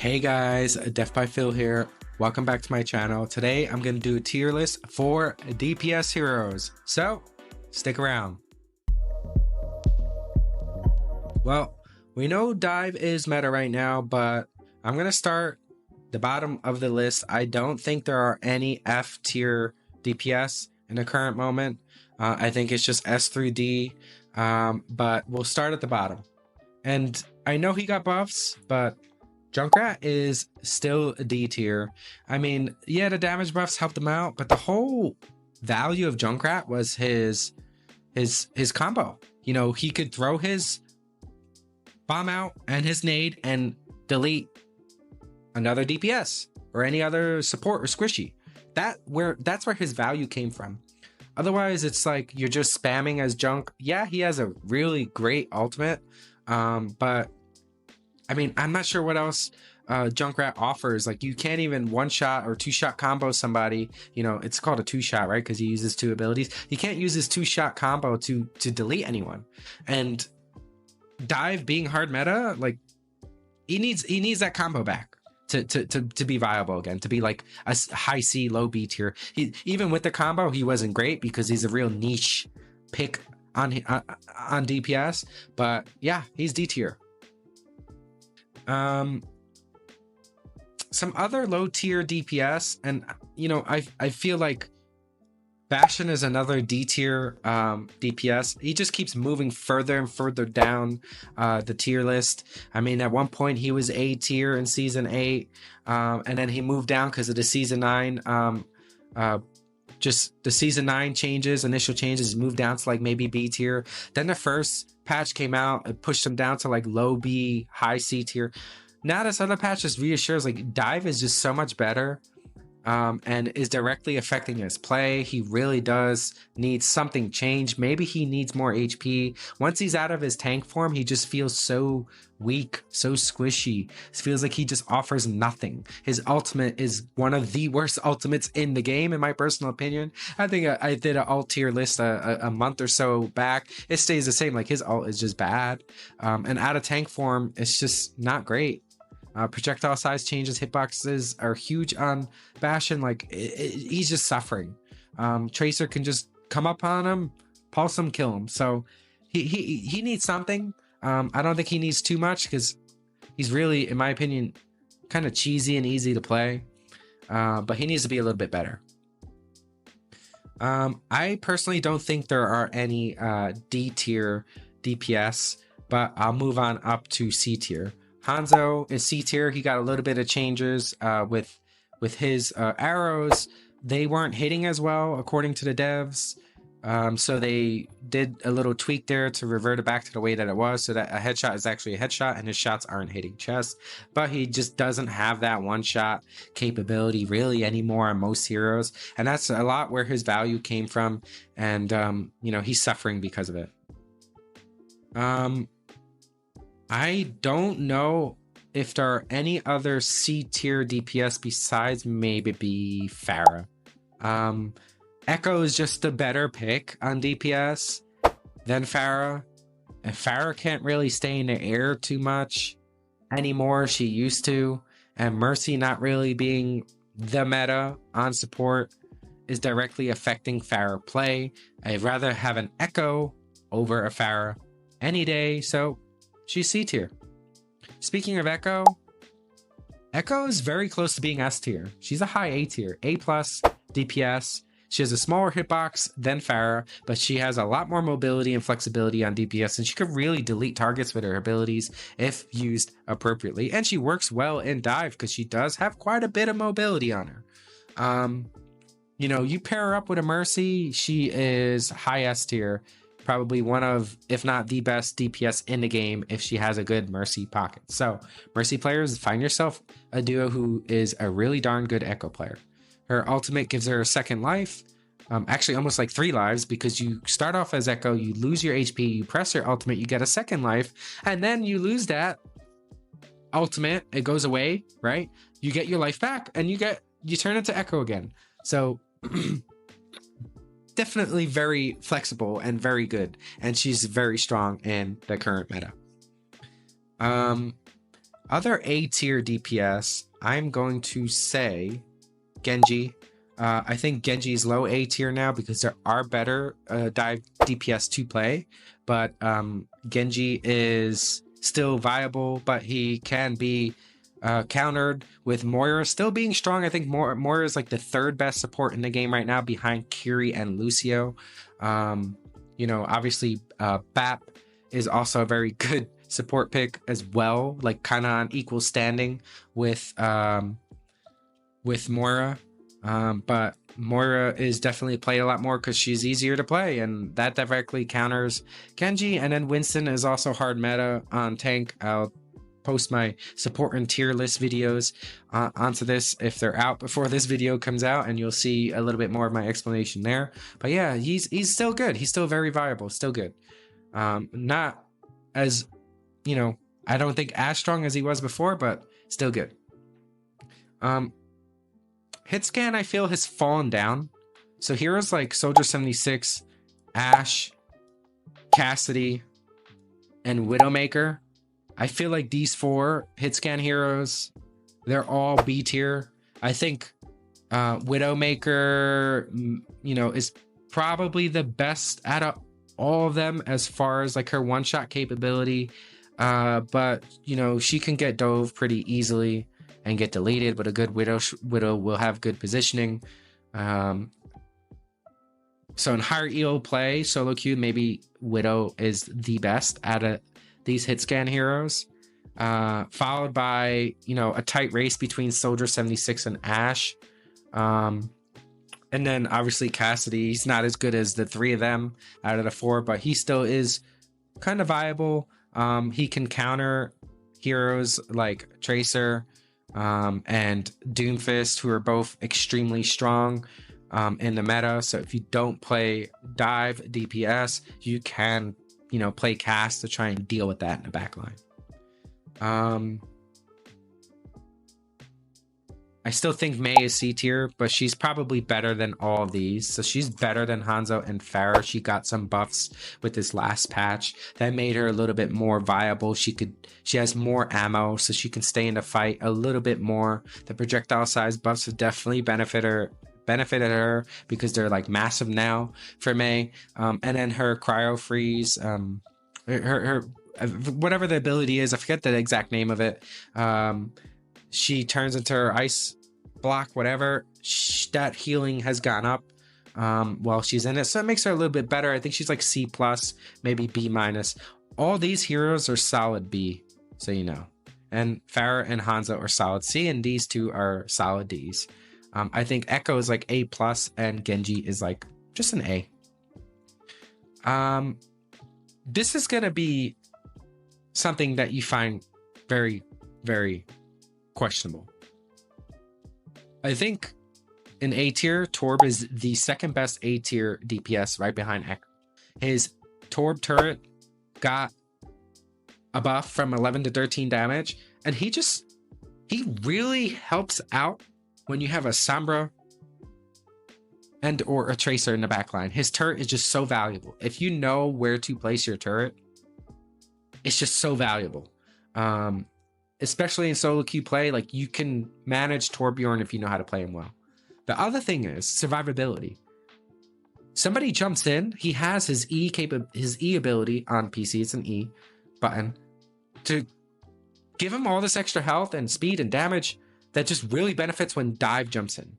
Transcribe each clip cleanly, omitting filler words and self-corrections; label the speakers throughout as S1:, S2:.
S1: Hey guys, Deathbyphiw here. Welcome back to my channel. Today I'm going to do a tier list for DPS heroes. So, stick around. Well, we know Dive is meta right now, but I'm going to start the bottom of the list. I don't think there are any F tier DPS in the current moment. I think it's just S through D, but we'll start at the bottom. And I know he got buffs, but Junkrat is still a D tier. I mean, yeah, the damage buffs helped him out, but the whole value of Junkrat was his combo. You know, he could throw his bomb out and his nade and delete another DPS or any other support or squishy. That's where his value came from. Otherwise, it's like you're just spamming as Junk. Yeah, he has a really great ultimate, but I mean, I'm not sure what else Junkrat offers. Like, you can't even one-shot or two-shot combo somebody. You know, it's called a two-shot, right? Because he uses two abilities. You can't use his two-shot combo to delete anyone. And Dive being hard meta, like, he needs that combo back to be viable again, to be like a high C, low B tier. Even with the combo, he wasn't great because he's a real niche pick on DPS. But yeah, he's D tier. Some other low tier DPS, and you know, I feel like Bastion is another D tier DPS. He just keeps moving further and further down the tier list. I mean, at one point he was A tier in season 8, and then he moved down because of the season 9 just the season 9 changes, initial changes, moved down to like maybe B tier. Then the first patch came out, it pushed him down to like low B, high C tier. Now this other patch just reassures like Dive is just so much better, and is directly affecting his play. He really does need something changed. Maybe he needs more HP. Once he's out of his tank form, he just feels so weak, so squishy. It feels like he just offers nothing. His ultimate is one of the worst ultimates in the game, in my personal opinion. I think I did an alt tier list a month or so back. It stays the same. Like, his ult is just bad, and out of tank form, it's just not great. Projectile size changes, hitboxes are huge on Bastion. Like, he's just suffering. Tracer can just come up on him, pulse him, kill him. So he needs something. I don't think he needs too much because he's really, in my opinion, kind of cheesy and easy to play. But he needs to be a little bit better. I personally don't think there are any D tier DPS, but I'll move on up to C tier. Hanzo is C tier. He got a little bit of changes with his arrows. They weren't hitting as well according to the devs, so they did a little tweak there to revert it back to the way that it was, so that a headshot is actually a headshot and his shots aren't hitting chest. But he just doesn't have that one shot capability really anymore on most heroes, and that's a lot where his value came from. And you know, he's suffering because of it. I don't know if there are any other C tier DPS besides maybe Pharah. Echo is just a better pick on DPS than Pharah. And Pharah can't really stay in the air too much anymore. She used to. And Mercy not really being the meta on support is directly affecting Pharah play. I'd rather have an Echo over a Pharah any day. So she's C tier. Speaking of Echo, Echo is very close to being S tier. She's a high A tier, A plus DPS. She has a smaller hitbox than Pharah, but she has a lot more mobility and flexibility on DPS, and she could really delete targets with her abilities if used appropriately. And she works well in Dive because she does have quite a bit of mobility on her. You know, you pair her up with a Mercy, she is high S tier. Probably one of, if not the best DPS in the game if she has a good Mercy pocket. So Mercy players, find yourself a duo who is a really darn good Echo player. Her ultimate gives her a second life, actually almost like 3 lives, because you start off as Echo, you lose your HP, you press your ultimate, you get a second life, and then you lose that ultimate, it goes away, right? You get your life back and you turn into Echo again. So definitely very flexible and very good, and she's very strong in the current meta. Other A tier DPS, I'm going to say Genji. I think Genji is low A tier now because there are better dive DPS to play, but Genji is still viable, but he can be countered with Moira still being strong. I think Moira is like the third best support in the game right now behind Kiri and Lucio. You know, obviously BAP is also a very good support pick as well, like kind of on equal standing with Moira. But Moira is definitely played a lot more because she's easier to play, and that directly counters Genji. And then Winston is also hard meta on tank. I'll post my support and tier list videos onto this if they're out before this video comes out, and you'll see a little bit more of my explanation there. But yeah, he's still good. He's still very viable, still good. Not as, you know, I don't think as strong as he was before, but still good. Hit scan, I feel, has fallen down. So heroes like Soldier 76, Ashe, Cassidy, and Widowmaker, I feel like these 4 hit scan heroes, they're all B tier. I think Widowmaker, you know, is probably the best out of all of them as far as like her one-shot capability. But, you know, she can get dove pretty easily and get deleted, but a good Widow will have good positioning. So in higher EO play, solo queue, maybe Widow is the best out of these hit scan heroes, followed by, you know, a tight race between Soldier 76 and Ashe. And then obviously Cassidy, he's not as good as the 3 of them out of the 4, but he still is kind of viable. He can counter heroes like Tracer and Doomfist, who are both extremely strong in the meta. So if you don't play dive DPS, you can, you know, play cast to try and deal with that in the backline. I still think Mei is C tier, but she's probably better than all of these. So she's better than Hanzo and Pharah. She got some buffs with this last patch that made her a little bit more viable. She has more ammo, so she can stay in the fight a little bit more. The projectile size buffs have definitely benefited her because they're like massive now for Mei. And then her cryo freeze, her whatever the ability is, I forget the exact name of it. She turns into her ice block, whatever. That healing has gone up while she's in it, so it makes her a little bit better. I think she's like C+, maybe B-. All these heroes are solid B, so you know. And Pharah and Hanzo are solid C, and these 2 are solid Ds. I think Echo is like A+, and Genji is like just an A. This is gonna be something that you find very, very questionable. I think in A tier, Torb is the second best A tier DPS right behind Echo. His Torb turret got a buff from 11 to 13 damage, and he really helps out when you have a Sombra and or a Tracer in the backline. His turret is just so valuable. If you know where to place your turret, it's just so valuable. Especially in solo queue play, like you can manage Torbjorn if you know how to play him well. The other thing is survivability. Somebody jumps in, he has his E ability on PC, it's an E button, to give him all this extra health and speed and damage that just really benefits when dive jumps in.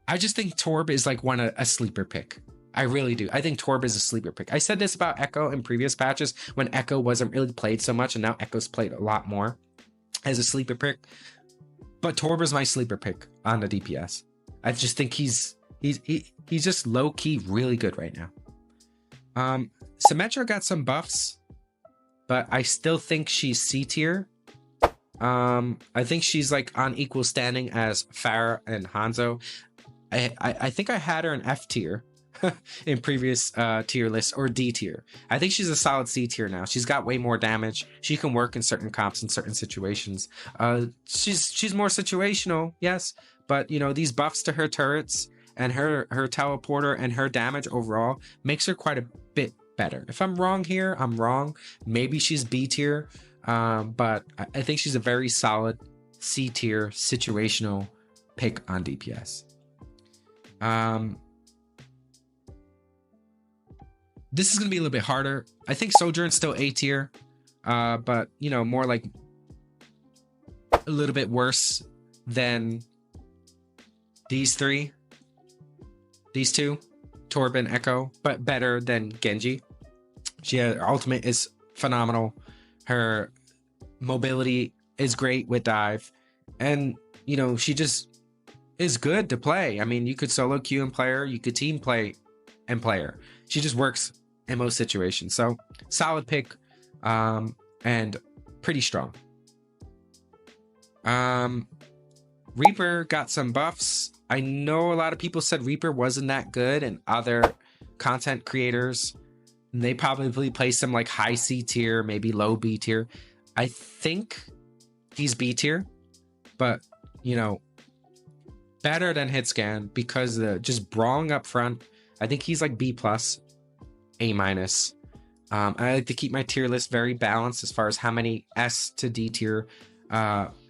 S1: I just think Torb is like a sleeper pick. I really do. I think Torb is a sleeper pick. I said this about Echo in previous patches when Echo wasn't really played so much, and now Echo's played a lot more as a sleeper pick. But Torb is my sleeper pick on the DPS. I just think he's just low-key really good right now. Symmetra got some buffs, but I still think she's C tier. I think she's like on equal standing as Pharah and Hanzo. I think I had her in F tier in previous tier lists, or D tier. I think she's a solid C tier now. She's got way more damage. She can work in certain comps in certain situations. She's more situational, yes, but you know, these buffs to her turrets and her teleporter and her damage overall makes her quite a bit better. If I'm wrong here, I'm wrong. Maybe she's B tier. but I think she's a very solid C tier situational pick on DPS. This is gonna be a little bit harder. I think Sojourn's still A tier, but you know, more like a little bit worse than these two, Torben, Echo, but better than Genji. Her ultimate is phenomenal. Her mobility is great with dive, and you know, she just is good to play. I mean, you could solo queue and play her, you could team play and play her. She just works in most situations. So solid pick, and pretty strong. Reaper got some buffs. I know a lot of people said Reaper wasn't that good, and other content creators, they probably placed him like high C tier, maybe low B tier. I think he's B tier, but you know, better than Hitscan because just brawling up front. I think he's like B plus, A minus. I like to keep my tier list very balanced as far as how many S to D tier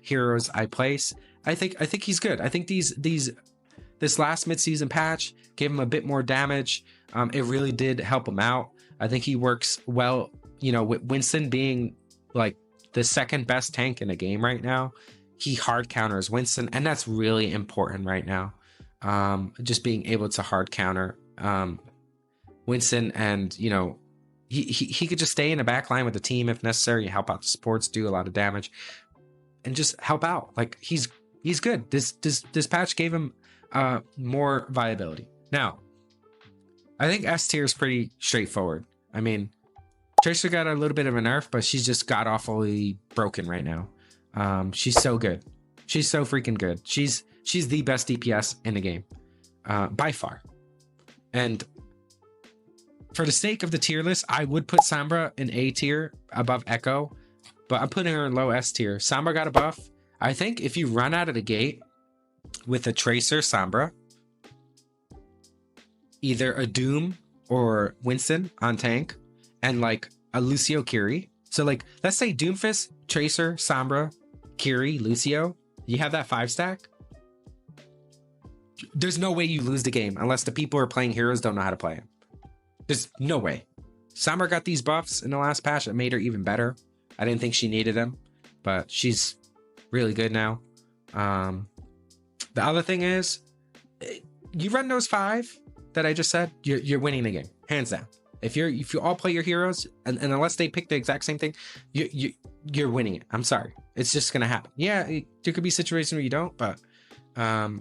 S1: heroes I place. I think he's good. I think this last mid-season patch gave him a bit more damage. It really did help him out. I think he works well, you know, with Winston being like the second best tank in the game right now. He hard counters Winston, and that's really important right now. Just being able to hard counter Winston, and you know, he could just stay in the back line with the team if necessary, help out the supports, do a lot of damage, and just help out. Like he's good. This patch gave him more viability. Now, I think S tier is pretty straightforward. I mean, Tracer got a little bit of a nerf, but she's just god awfully broken right now. She's so good. She's so freaking good. She's the best DPS in the game, by far. And for the sake of the tier list, I would put Sombra in A tier above Echo, but I'm putting her in low S tier. Sombra got a buff. I think if you run out of the gate with a Tracer Sombra, either a Doom or Winston on tank, and like a Lucio Kiri. So like, let's say Doomfist, Tracer, Sombra, Kiri, Lucio. You have that 5-stack. There's no way you lose the game unless the people who are playing heroes don't know how to play him. There's no way. Sombra got these buffs in the last patch that made her even better. I didn't think she needed them, but she's really good now. The other thing is, you run those 5 that I just said, you're winning the game, hands down. If you all play your heroes, and unless they pick the exact same thing, you're winning it. I'm sorry, it's just gonna happen. Yeah, there could be situations where you don't, but I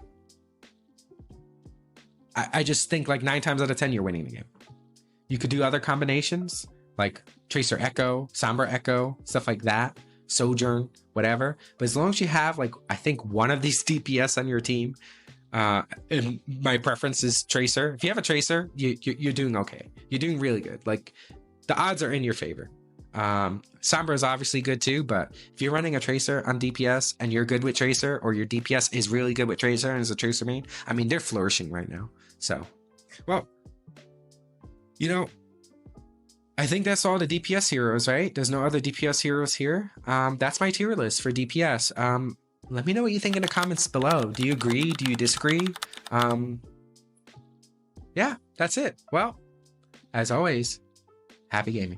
S1: just think like 9 times out of 10 you're winning the game. You could do other combinations like Tracer Echo, Sombra Echo, stuff like that, Sojourn, whatever. But as long as you have like, I think one of these DPS on your team, and my preference is Tracer. If you have a Tracer, you're doing okay. You're doing really good. Like the odds are in your favor. Sombra is obviously good too, but if you're running a Tracer on DPS and you're good with Tracer, or your DPS is really good with Tracer and is a Tracer main, I mean, they're flourishing right now. So, well, you know, I think that's all the DPS heroes, right? There's no other DPS heroes here. That's my tier list for DPS. Let me know what you think in the comments below. Do you agree? Do you disagree? Yeah, that's it. Well, as always, happy gaming.